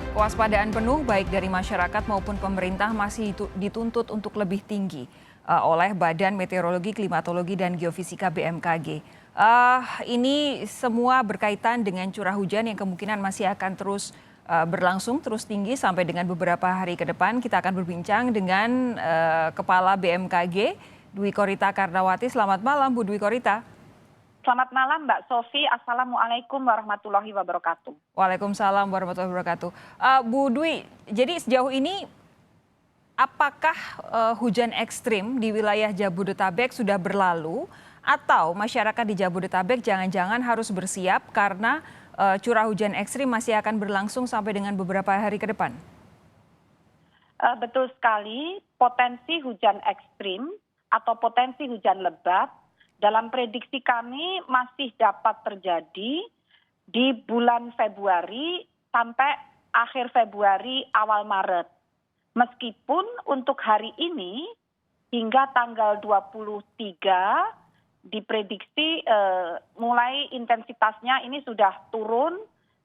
Kewaspadaan penuh baik dari masyarakat maupun pemerintah masih dituntut untuk lebih tinggi oleh Badan Meteorologi, Klimatologi, dan Geofisika BMKG. Ini semua berkaitan dengan curah hujan yang kemungkinan masih akan terus berlangsung, terus tinggi sampai dengan beberapa hari ke depan. Kita akan berbincang dengan Kepala BMKG, Dwi Korita Karnawati. Selamat malam, Bu Dwi Korita. Selamat malam Mbak Sofi, Assalamualaikum warahmatullahi wabarakatuh. Waalaikumsalam warahmatullahi wabarakatuh. Bu Dwi, jadi sejauh ini apakah hujan ekstrim di wilayah Jabodetabek sudah berlalu atau masyarakat di Jabodetabek jangan-jangan harus bersiap karena curah hujan ekstrim masih akan berlangsung sampai dengan beberapa hari ke depan? Betul sekali, potensi hujan ekstrim atau potensi hujan lebat dalam prediksi kami masih dapat terjadi di bulan Februari sampai akhir Februari awal Maret. Meskipun untuk hari ini hingga tanggal 23 diprediksi mulai intensitasnya ini sudah turun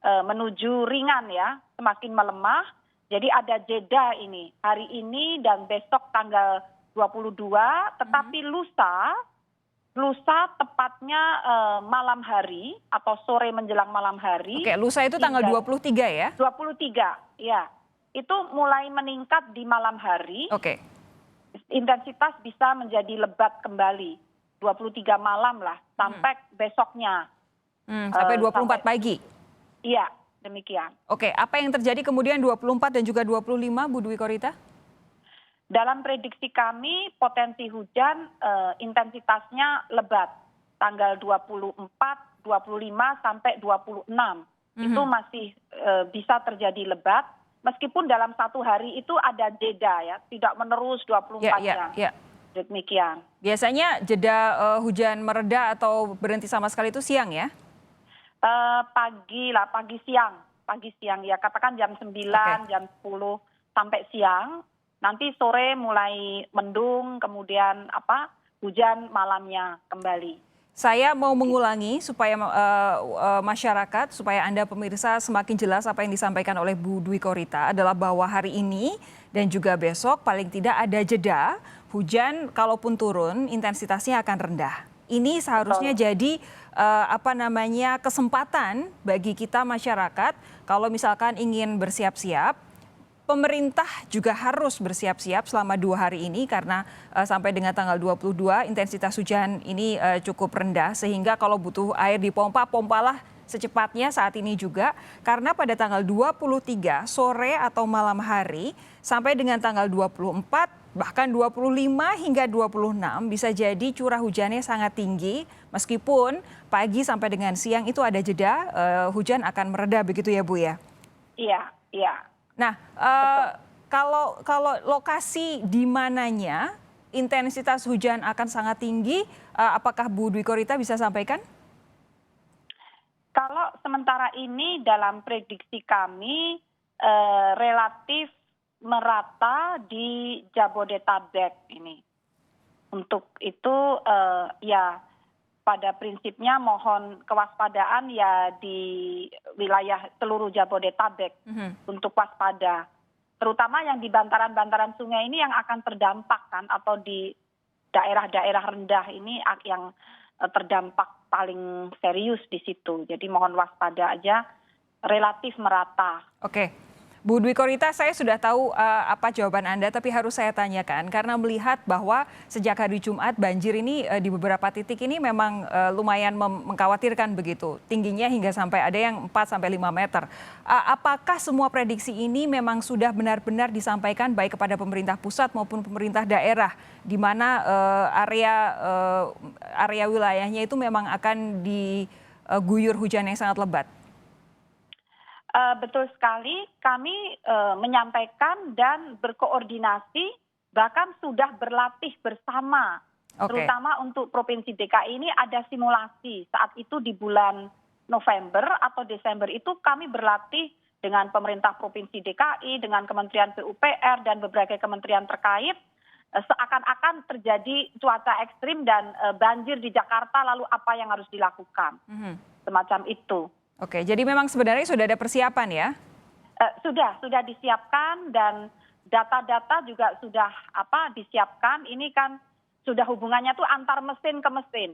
menuju ringan ya, semakin melemah. Jadi ada jeda ini hari ini dan besok tanggal 22, tetapi lusa tepatnya malam hari atau sore menjelang malam hari. Oke, lusa itu tanggal 23 ya? 23, ya. Itu mulai meningkat di malam hari. Oke. Intensitas bisa menjadi lebat kembali. 23 malam lah, sampai besoknya. Sampai 24 pagi? Iya, demikian. Oke, apa yang terjadi kemudian 24 dan juga 25, Bu Dwi Korita? Dalam prediksi kami potensi hujan intensitasnya lebat tanggal 24, 25 sampai 26. Itu masih bisa terjadi lebat meskipun dalam satu hari itu ada jeda ya, tidak menerus 24 jam. Demikian. Biasanya jeda hujan mereda atau berhenti sama sekali itu siang ya? Pagi siang ya, katakan jam 9, jam 10 sampai siang. Nanti sore mulai mendung, kemudian hujan malamnya kembali. Saya mau mengulangi supaya masyarakat, supaya Anda pemirsa semakin jelas apa yang disampaikan oleh Bu Dwi Korita adalah bahwa hari ini dan juga besok paling tidak ada jeda, hujan kalaupun turun intensitasnya akan rendah. Ini seharusnya jadi kesempatan bagi kita masyarakat kalau misalkan ingin bersiap-siap. Pemerintah juga harus bersiap-siap selama 2 hari ini karena sampai dengan tanggal 22 intensitas hujan ini cukup rendah sehingga kalau butuh air dipompa, pompalah secepatnya saat ini juga karena pada tanggal 23 sore atau malam hari sampai dengan tanggal 24 bahkan 25 hingga 26 bisa jadi curah hujannya sangat tinggi meskipun pagi sampai dengan siang itu ada jeda hujan akan mereda begitu ya Bu ya? Iya. Nah, kalau lokasi di mananya intensitas hujan akan sangat tinggi, apakah Bu Dwi Korita bisa sampaikan? Kalau sementara ini dalam prediksi kami relatif merata di Jabodetabek ini. Untuk itu ya pada prinsipnya mohon kewaspadaan ya di wilayah seluruh Jabodetabek untuk waspada. Terutama yang di bantaran-bantaran sungai ini yang akan terdampak kan atau di daerah-daerah rendah ini yang terdampak paling serius di situ. Jadi mohon waspada aja relatif merata. Oke. Bu Dwi Korita, saya sudah tahu apa jawaban Anda, tapi harus saya tanyakan karena melihat bahwa sejak hari Jumat banjir ini di beberapa titik ini memang lumayan mengkhawatirkan begitu. Tingginya hingga sampai ada yang 4 sampai 5 meter. Apakah semua prediksi ini memang sudah benar-benar disampaikan baik kepada pemerintah pusat maupun pemerintah daerah di mana area wilayahnya itu memang akan diguyur hujan yang sangat lebat? Betul sekali, kami menyampaikan dan berkoordinasi, bahkan sudah berlatih bersama. Terutama untuk Provinsi DKI ini ada simulasi. Saat itu di bulan November atau Desember itu kami berlatih dengan pemerintah Provinsi DKI, dengan Kementerian PUPR dan berbagai kementerian terkait. Seakan-akan terjadi cuaca ekstrim dan banjir di Jakarta, lalu apa yang harus dilakukan. Semacam itu. Oke, jadi memang sebenarnya sudah ada persiapan ya? Sudah disiapkan dan data-data juga sudah disiapkan. Ini kan sudah hubungannya tuh antar mesin ke mesin.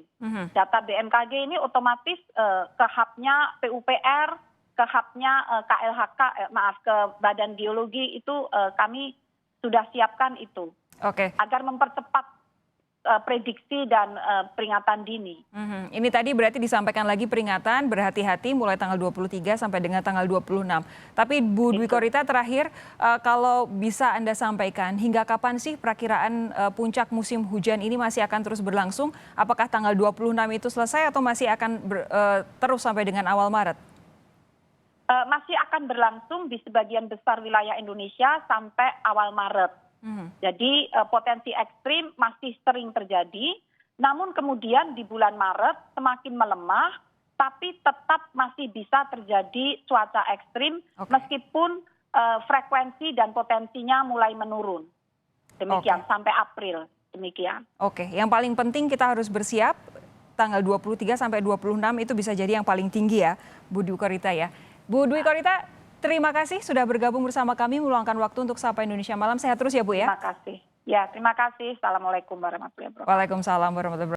Data BMKG ini otomatis ke hub-nya PUPR, ke hub-nya KLHK, ke Badan Geologi itu kami sudah siapkan itu. Oke. Agar mempercepat prediksi dan peringatan dini. Ini tadi berarti disampaikan lagi peringatan berhati-hati mulai tanggal 23 sampai dengan tanggal 26. Tapi Bu Dwi Korita terakhir, kalau bisa Anda sampaikan hingga kapan sih perakiraan puncak musim hujan ini masih akan terus berlangsung? Apakah tanggal 26 itu selesai atau masih akan terus sampai dengan awal Maret? Masih akan berlangsung di sebagian besar wilayah Indonesia sampai awal Maret. Jadi potensi ekstrim masih sering terjadi, namun kemudian di bulan Maret semakin melemah, tapi tetap masih bisa terjadi cuaca ekstrim meskipun frekuensi dan potensinya mulai menurun. Demikian sampai April, demikian. Oke, yang paling penting kita harus bersiap tanggal 23 sampai 26 itu bisa jadi yang paling tinggi ya, Bu Dwi Korita ya. Bu Dwi Korita, terima kasih sudah bergabung bersama kami meluangkan waktu untuk Sapa Indonesia Malam. Sehat terus ya Bu ya. Terima kasih. Ya, terima kasih. Assalamualaikum warahmatullahi wabarakatuh. Waalaikumsalam warahmatullahi wabarakatuh.